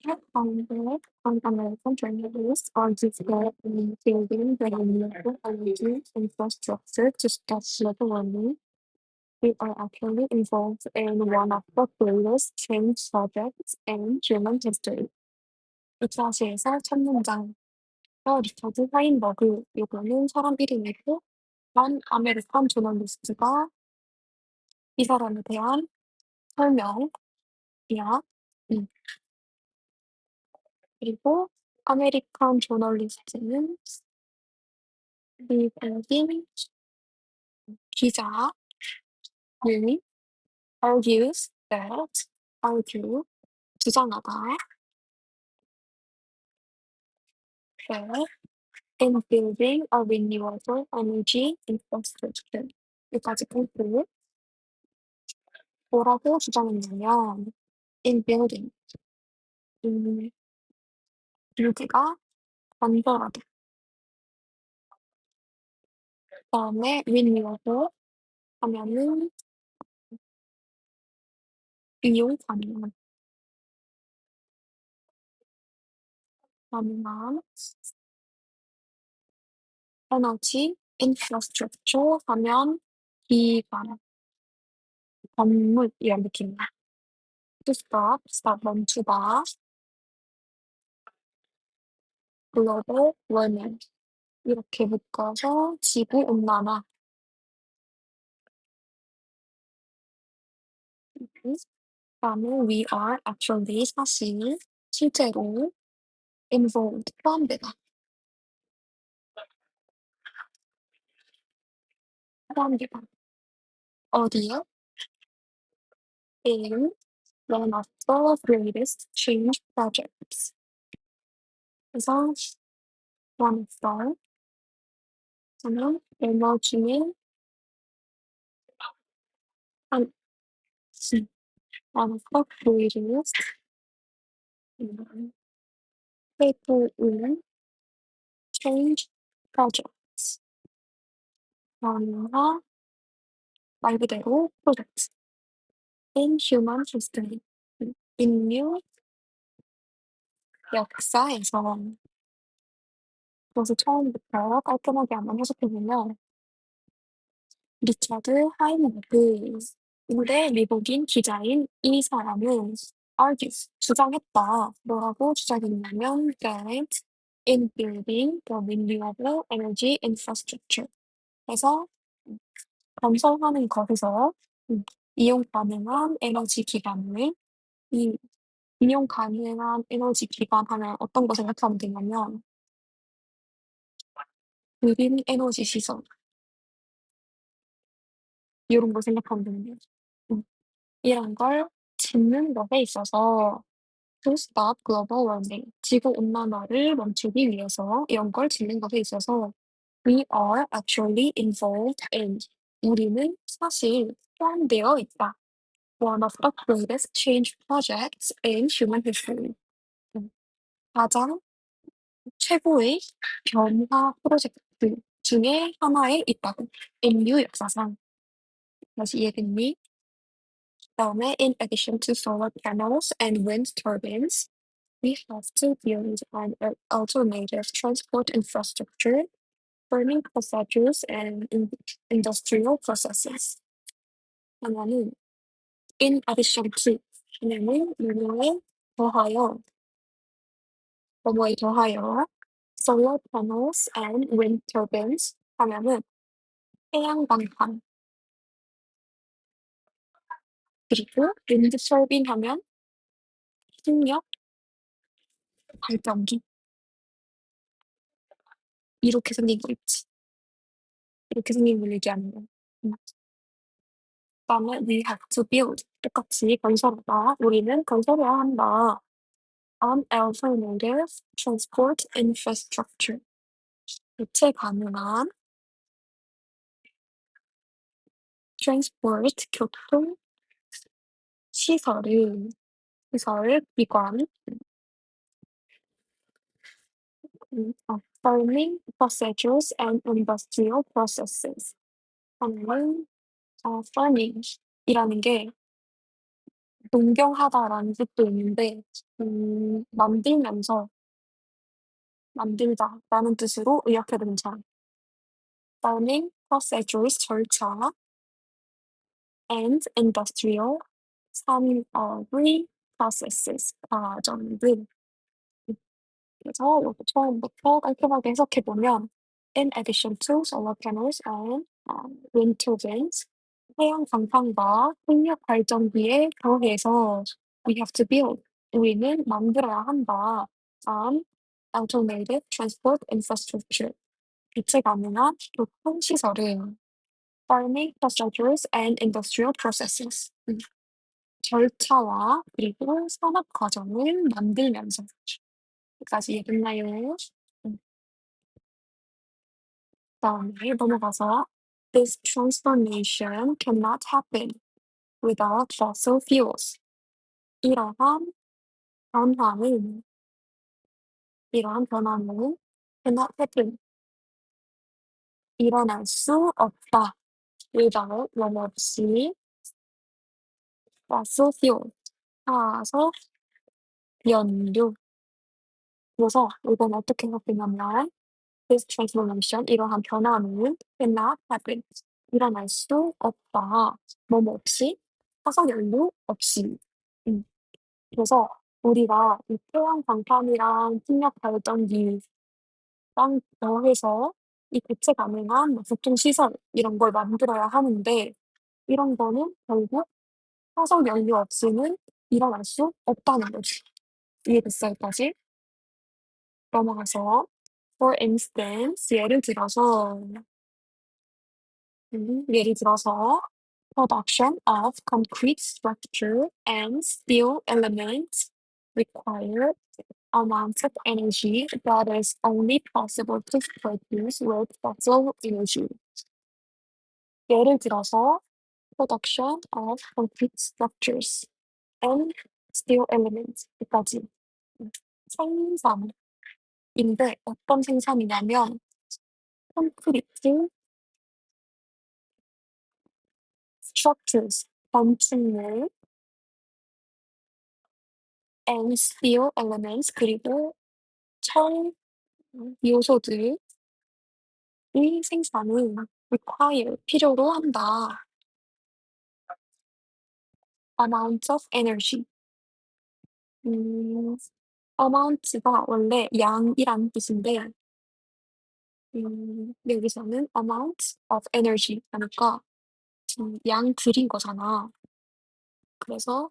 On American journalists argued that building the renewable energy infrastructure to stop global warming, we are actually involved in one of the greatest change projects in human history. 이kla스에서 첫 문장. 리차드 하인버그, 요거는 사람 이름이고, 한 아메리칸 저널리스트가 이 사람에 대한 설명이야. 그리고 아메리칸 저널리스트는 미국인 기자는 argues that, argue, 주장하다, that in building a renewable energy infrastructure. 여기까지 끊고 뭐라고 주장했냐면 in building, 빌드가 건설하다. 그다음에 renewable 하면은 이용 가능한 에너지 infrastructure 하면 기반, 건물 이런 느낌이야. to stop 멈추다, global warming 이렇게 묶어서 지구 온난화. 그다음에 we are actually 사실 실제로 involved 포함되다. 포함되다. 어디요? in one of the greatest change projects. 그래서 one of the 저는 에너지의 한 one of the greatest 페이퍼 change projects. 변화 말 그대로 project in human history. 인류 역사에서. 그래서 처음부터 깔끔하게 한번 해석해보면 리차드 하인버그 근데 미국인 기자인 이 사람은 argues 주장했다. 뭐라고 주장했냐면 that in building the renewable energy infrastructure 그래서 건설하는 것에서 이용 가능한 에너지 기반을 이 이용 가능한 에너지 기반 하면 어떤 거 생각하면 되냐면 그린 에너지 시설 요런 거 생각하면 되는 거죠. 이런 걸 짓는 것에 있어서 to stop global warming 지구 온난화를 멈추기 위해서 이런 걸 짓는 것에 있어서 we are actually involved in 우리는 사실 포함되어 있다. One of the greatest change projects in human history. 가장 최고의 변화 프로젝트 중에 하나에 있다고. 인류 역사상. 다시 이해됐니? 그다음에 in addition to solar panels and wind turbines, we have to build an alternative transport infrastructure, burning procedures and industrial processes. 하나는 in addition to 하나는 뭐뭐에 더하여 뭐뭐에 더하여 solar panels and wind turbines 하면은 태양광판 그리고 wind turbine 하면 풍력 발전기 이렇게 생긴 거 있지. 이렇게 생긴 걸 얘기하는 거야. 그다음에 we have to build 똑같이 건설하다. 우리는 건설해야 한다. An alternative transport infrastructure 대체 가능한 transport 교통 시설을 기관 farming procedures and industrial processes 하는 farming이라는 게 동경하다라는 뜻도 있는데 만들면서, 만들다라는 뜻으로 의역해 등장. farming procedures 절차 and industrial 산업의 processes 과정들. 그래서 요거 처음부터 깔끔하게 해석해 보면 in addition to solar panels and wind turbines 태양 광판과 풍력 발전기에 더해서 we have to build 우리는 만들어야 한다. automated transport infrastructure 대체 가능한 교통 시설은 farming procedures and industrial processes 절차와 그리고 산업 과정을 만들면서 여기까지 이해됐나요? 음, 그다음에 넘어가서 this transformation cannot happen without fossil fuels. 이러한 변화는 이러한 변화는 cannot happen 일어날 수 없다. without 원 없이 fossil fuel 화석 연료. 그래서 이건 어떻게 해석되냐면 this transformation 이러한 변화는 cannot happen 일어날 수 없다. 뭐뭐 없이 화석연료 없이. 음. 그래서 우리가 이 태양 광판이랑 풍력 발전기랑 더해서 이 대체 가능한 뭐 교통 시설 이런 걸 만들어야 하는데 이런 거는 결국 화석연료 없이는 일어날 수 없다는 거지. 이해됐어 여기까지? 넘어가서 for instance 예를 들어서 production of concrete structure and steel elements require amounts of energy that is only possible to produce with fossil energy. 예를 들어서 production of concrete structures and steel elements 까지 생산인데 어떤 생산이냐면 콘크리트 structures 건축물 and steel elements 그리고 철 요소들의 생산을 require 필요로 한다. amount of energy 음 amount가 원래 양이라는 뜻인데 여기서는 amount of energy 하니까 양들인 거잖아. 그래서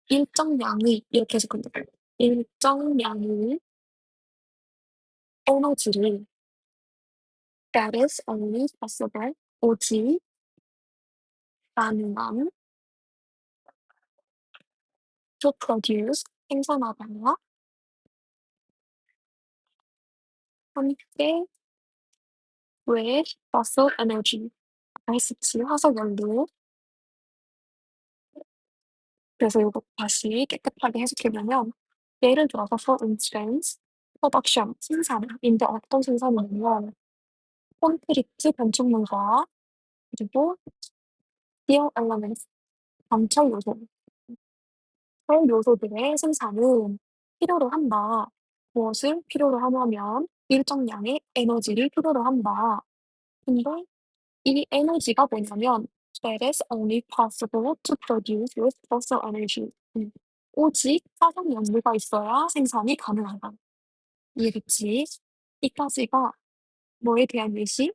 일정량의 이렇게 해석하면 돼. 일정량의 에너지를 that is only possible 오직 가능한 to produce 생산하다가 함께 with fossil energy 아이스치 화석연료 그래서 이거 다시 깨끗하게 해석해보면 예를 들어서 for instance production 생산인데 어떤 생산이냐면 콘크리트 건축물과 그리고 steel elements 강철 요소 철 요소들의 생산은 필요로 한다. 무엇을 필요로 하냐면 일정량의 에너지를 필요로 한다. 근데 이 에너지가 뭐냐면 that is only possible to produce with fossil energy. 오직 화석 연료가 있어야 생산이 가능하다. 이해됐지? 이까지가 뭐에 대한 예시?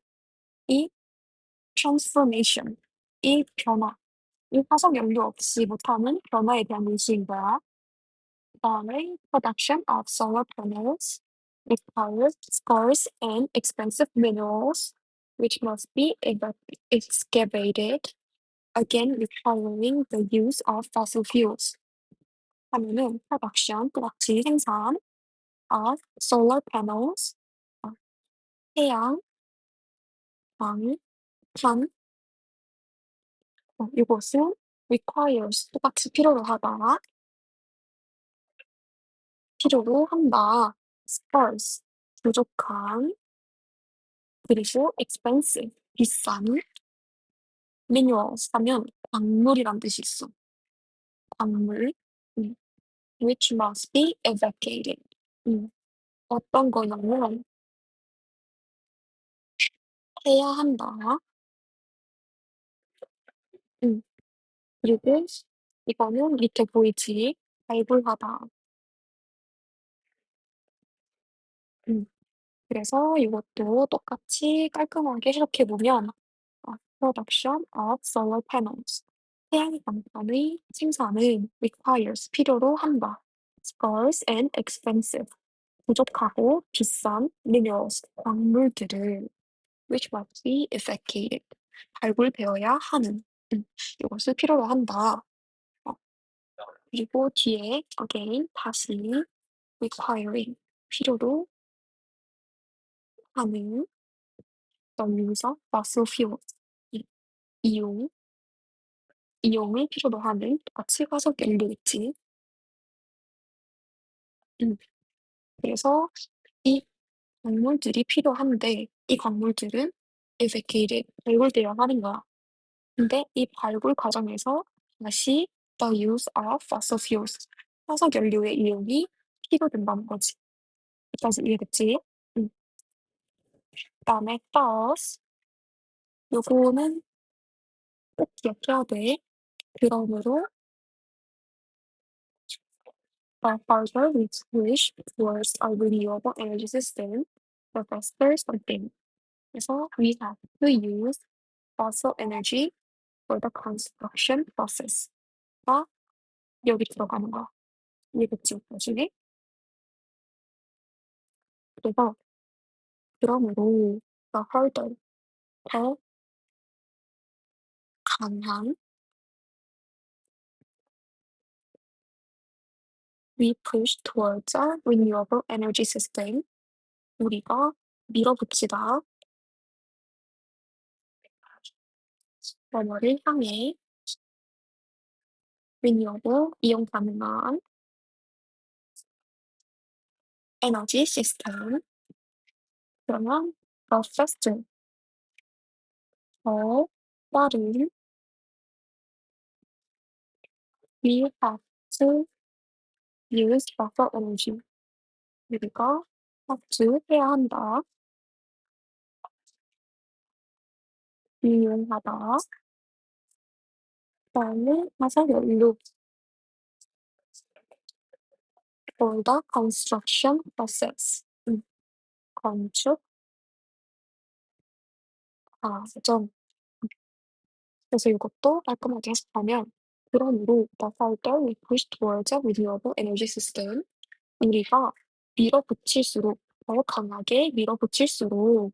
이 transformation, 이 변화, 이 화석 연료 없이 못하는 변화에 대한 예시인 거야. 그다음에 production of solar panels requires scarce and expensive minerals which must be excavated, again requiring the use of fossil fuels. 하면은 production 똑같이 생산 of solar panels 태양, 광, 산 이것은 requires 똑같이 필요로 하다, 필요로 한다. scarce 부족한 그리고 expensive 비싼 minerals 하면 광물이란 뜻이 있어. 광물. 음. which must be evacuated. 음. 어떤 거냐면 해야 한다. 음. 그리고 이거는 밑에 보이지? 발굴하다. 음. 그래서 이것도 똑같이 깔끔하게 해석해 보면 production of solar panels. 태양 광판의 생산은 requires 필요로 한다. scarce and expensive. 부족하고 비싼 minerals 광물들을 which must be evacuated. 발굴되어야 하는 이것을 필요로 한다. 어, 그리고 뒤에 again 다시 requiring 필요로 하는 the use of fossil fuels 이- 이용 이용을 필요로 하는 똑같이 화석 연료겠지. 음, 그래서 이 광물들이 필요한데 이 광물들은 evacuated 발굴되어야 하는 거야. 근데 이 발굴 과정에서 다시 the use of fossil fuels 화석 연료의 이용이 필요된다는 거지. 여기까지 이해됐지? 음. 그다음에 thus 요거는 꼭 기억해야 돼. 그러므로 further we switch towards a renewable energy system, the faster something. 그래서 we have to use fossil energy for the construction process가 여기 들어가는 거야. 이해됐지? 나중에? 그래서 그러므로 the further 더 강한 we push towards a renewable energy system 우리가 밀어붙이다 뭐뭐를 향해 renewable 이용 가능한 에너지 시스템 그러면 더 faster 더 빠른 we have to use buffer energy 우리가 have to 해야 한다 이용하다 그다음에 화석연료 for the construction process 건축 과정 그래서 이것도 깔끔하게 해석하면 그러므로 the further we push towards a renewable energy system 우리가 밀어붙일수록 더 강하게 밀어붙일수록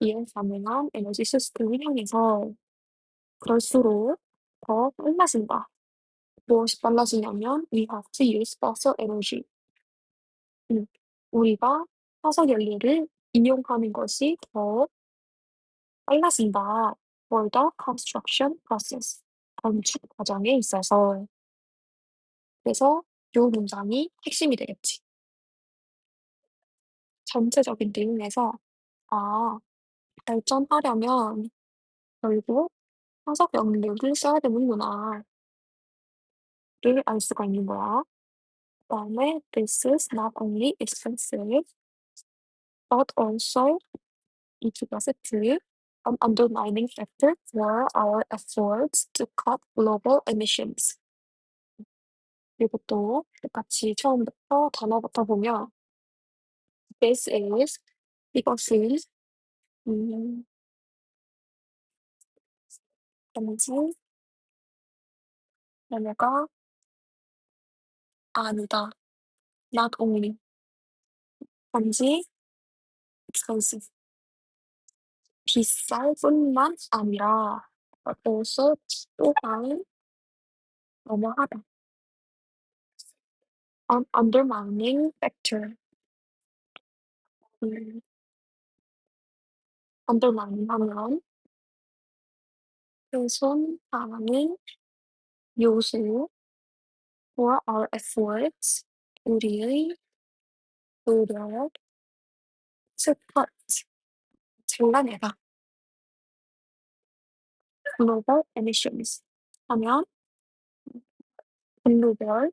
이용 가능한 에너지 시스템을 향해서 그럴수록 더 빨라진다. 무엇이 빨라지냐면 we have to use fossil energy. 음, 우리가 화석 연료를 이용하는 것이 더 빨라진다. for the construction process. 건축 과정에 있어서. 그래서 요 문장이 핵심이 되겠지. 전체적인 내용에서 아, 발전하려면 결국 화석 연료를 써야 되는구나. 를 알 수가 있는 거야. 그다음에 this is not only expensive but also 이두가 세트 an undermining factor for our efforts to cut global emissions. 그리고 또 똑같이 처음부터 단어부터 보면 this is 이것은 음, 단지 뭐뭐가 아니다. not only 단지 expensive 비쌀 뿐만 아니라 also 또한 뭐뭐하다. undermining factor. 음, undermine 하면 훼손하는 요소 for our efforts 우리의 노력 to cut 잘라내다. global emissions 하면 글로벌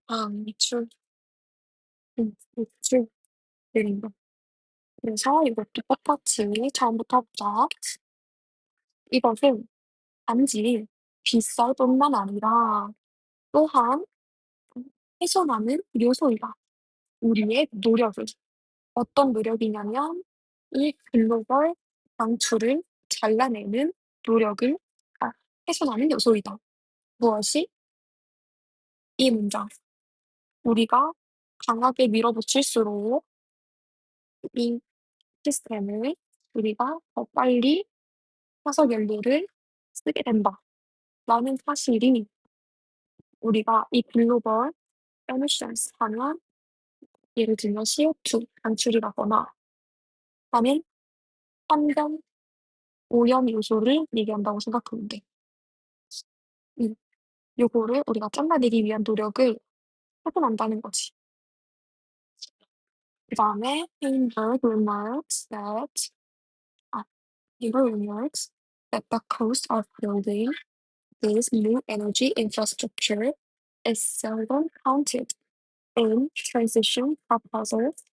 방출 배출 느린다. 그래서 이것도 똑같이 처음부터 해보자. 이것은 단지 비쌀 뿐만 아니라 또한 훼손하는 요소이다. 우리의 노력을. 어떤 노력이냐면 이 글로벌 방출을 잘라내는 노력을 훼손하는 요소이다. 무엇이? 이 문장. 우리가 강하게 밀어붙일수록 이 시스템을 우리가 더 빨리 화석 연료를 쓰게 된다. 라는 사실이 우리가 이 글로벌 emissions 하면 예를 들면 CO2 방출이라거나 하는 환경 오염 요소를 얘기한다고 생각하면 돼. 음, 요거를 우리가 잘라내기 위한 노력을 하고 난다는 거지. 그다음에 Bloomberg remarks that 아, Bloomberg remarks that the cost of building this new energy infrastructure is seldom counted in transition proposals,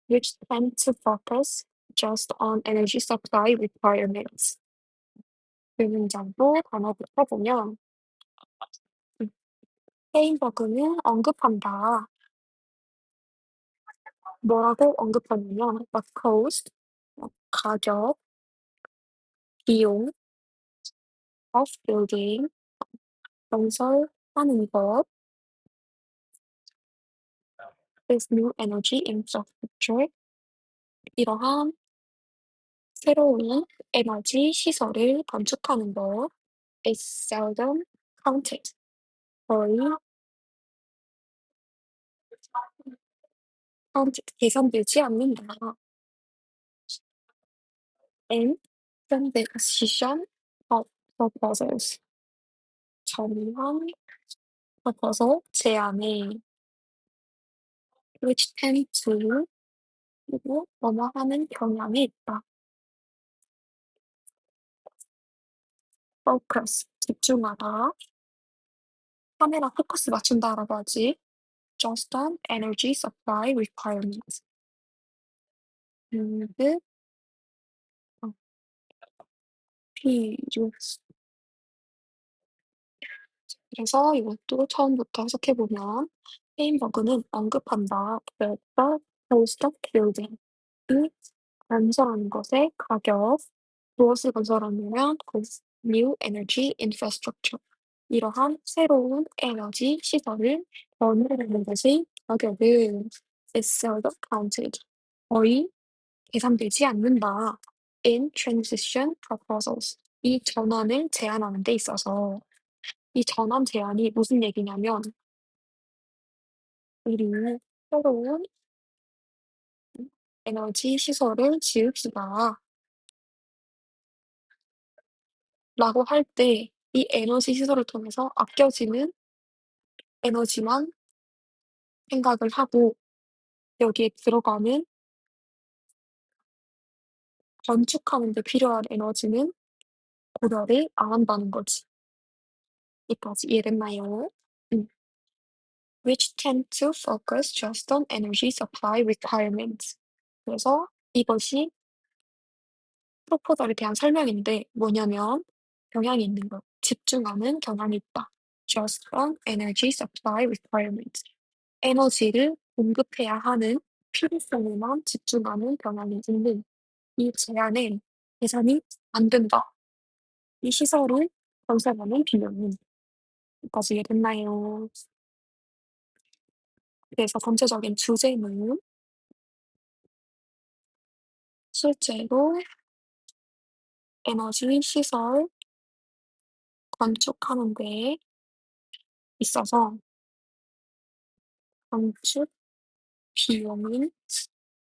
which tend to focus just on energy supply requirements. 그 문장도 단어부터 보면 헤인버그는 언급한다. 뭐라고 언급하냐면 the cost, 가격, 비용 of building, 건설하는 것, this new energy infrastructure, 이러한 새로운 에너지 시설을 건축하는 것 is seldom counted. 거의 계산되지 않는다. and the decision of proposals. 정한 proposal 제안에 which tend to 그리고 뭐뭐 하는 경향이 있다. focus 집중하다. 카메라 포커스 맞춘다라고 하지. just on energy supply requirements. and 어, 필요. 그래서 이것도 처음부터 해석해보면 헤인버그는 언급한다. The cost of building. 이 건설하는 것의 가격. 무엇을 건설하냐면 new energy infrastructure. 이러한 새로운 에너지 시설을 건설하는 것의 가격은 is seldom counted. 거의 계산되지 않는다. in transition proposals. 이 전환을 제안하는 데 있어서 이 전환 제안이 무슨 얘기냐면 우리는 새로운 에너지 시설을 지읍시다 라고 할 때 이 에너지 시설을 통해서 아껴지는 에너지만 생각을 하고 여기에 들어가는 건축하는 데 필요한 에너지는 고려를 안 한다는 거지. 여기까지 이해됐나요? 음. Which tend to focus just on energy supply requirements. 그래서 이것이 프로포절에 대한 설명인데 뭐냐면 경향이 있는 것, 집중하는 경향이 있다. Just on energy supply requirements. 에너지를 공급해야 하는 필요성에만 집중하는 경향이 있는 이 제안에 계산이 안 된다. 이 시설을 건설하는 비용은 여기까지 이해됐나요? 그래서 전체적인 주제는 실제로 에너지 시설 건축하는 데 있어서 건축 비용은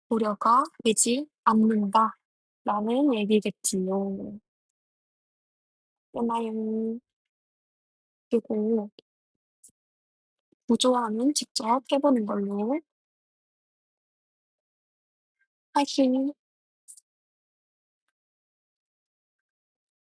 고려가 되지 않는다라는 얘기겠지요. 됐나요? 그리고 구조화는 직접 해보는 걸로. 화이팅!